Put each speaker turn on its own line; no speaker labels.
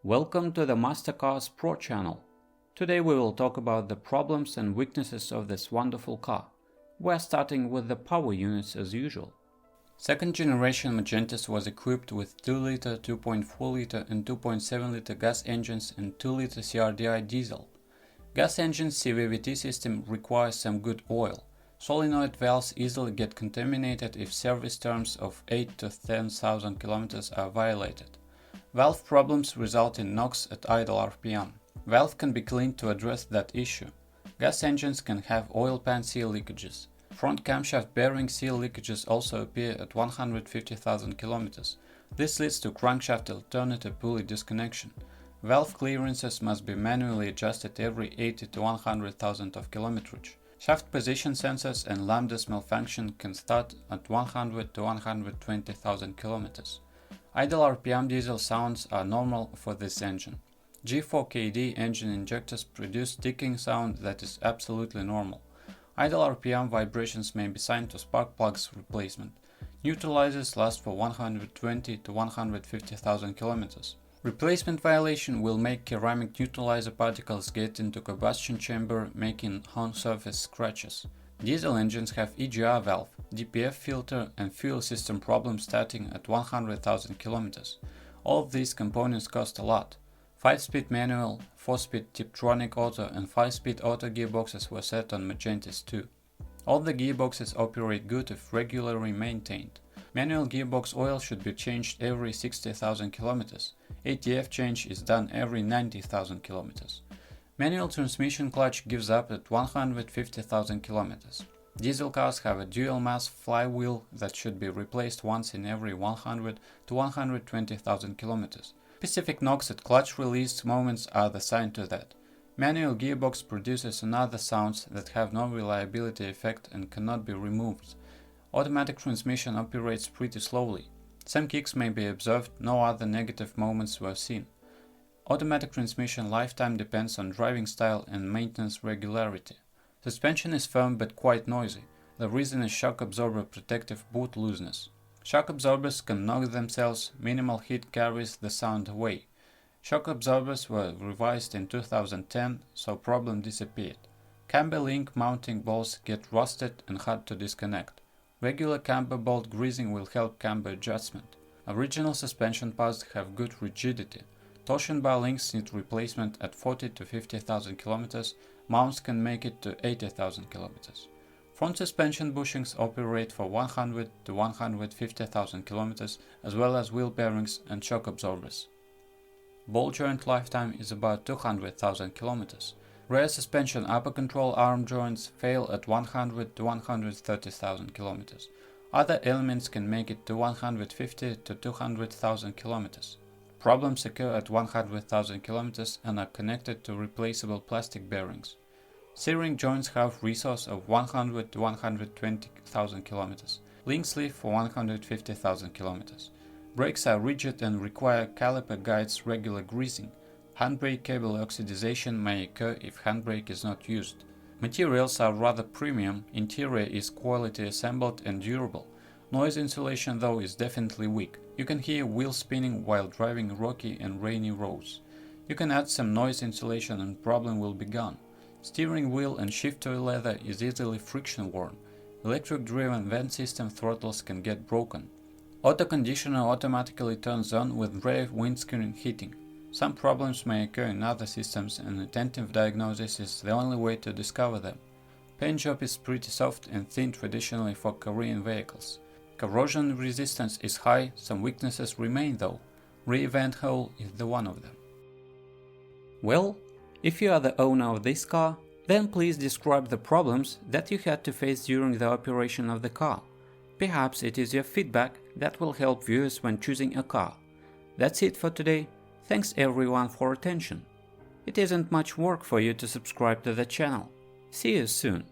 Welcome to the Mastercars Pro channel. Today we will talk about the problems and weaknesses of this wonderful car. We're starting with the power units as usual. Second generation Magentis was equipped with 2-liter, 2.4-liter and 2.7-liter gas engines and 2-liter CRDi diesel. Gas engine's CVVT system requires some good oil. Solenoid valves easily get contaminated if service terms of 8 to 10,000 km are violated. Valve problems result in knocks at idle RPM. Valve can be cleaned to address that issue. Gas engines can have oil pan seal leakages. Front camshaft bearing seal leakages also appear at 150,000 km. This leads to crankshaft alternator pulley disconnection. Valve clearances must be manually adjusted every 80 to 100,000 of kilometerage. Shaft position sensors and lambdas malfunction can start at 100 to 120,000 km. Idle RPM diesel sounds are normal for this engine. G4KD engine injectors produce ticking sound that is absolutely normal. Idle RPM vibrations may be signed to spark plugs replacement. Neutralizers last for 120 to 150,000 km. Replacement violation will make ceramic neutralizer particles get into combustion chamber, making on-surface scratches. Diesel engines have EGR valve, DPF filter and fuel system problems starting at 100,000 km. All of these components cost a lot. 5-speed manual, 4-speed Tiptronic auto and 5-speed auto gearboxes were set on Magentis too. All the gearboxes operate good if regularly maintained. Manual gearbox oil should be changed every 60,000 km. ATF change is done every 90,000 km. Manual transmission clutch gives up at 150,000 km. Diesel cars have a dual mass flywheel that should be replaced once in every 100 to 120,000 km. Specific knocks at clutch release moments are the sign to that. Manual gearbox produces another sounds that have no reliability effect and cannot be removed. Automatic transmission operates pretty slowly. Some kicks may be observed, no other negative moments were seen. Automatic transmission lifetime depends on driving style and maintenance regularity. Suspension is firm but quite noisy. The reason is shock absorber protective boot looseness. Shock absorbers can knock themselves, minimal heat carries the sound away. Shock absorbers were revised in 2010, so problem disappeared. Camber link mounting bolts get rusted and hard to disconnect. Regular camber bolt greasing will help camber adjustment. Original suspension pads have good rigidity. Torsion bar links need replacement at 40 to 50,000 km, mounts can make it to 80,000 km. Front suspension bushings operate for 100 to 150,000 km as well as wheel bearings and shock absorbers. Ball joint lifetime is about 200,000 km. Rear suspension upper control arm joints fail at 100 to 130,000 km. Other elements can make it to 150 to 200,000 km. Problems occur at 100,000 km and are connected to replaceable plastic bearings. Steering joints have resource of 100 to 120,000 km. Links leaf for 150,000 km. Brakes are rigid and require caliper guides regular greasing. Handbrake cable oxidization may occur if handbrake is not used. Materials are rather premium, interior is quality assembled and durable. Noise insulation though is definitely weak. You can hear wheels spinning while driving rocky and rainy roads. You can add some noise insulation and problem will be gone. Steering wheel and shifter leather is easily friction worn. Electric driven vent system throttles can get broken. Auto conditioner automatically turns on with rear windscreen heating. Some problems may occur in other systems and attentive diagnosis is the only way to discover them. Paint job is pretty soft and thin traditionally for Korean vehicles. Corrosion resistance is high, some weaknesses remain though. Rear vent hole is the one of them. Well, if you are the owner of this car, then please describe the problems that you had to face during the operation of the car. Perhaps it is your feedback that will help viewers when choosing a car. That's it for today. Thanks everyone for attention. It isn't much work for you to subscribe to the channel. See you soon.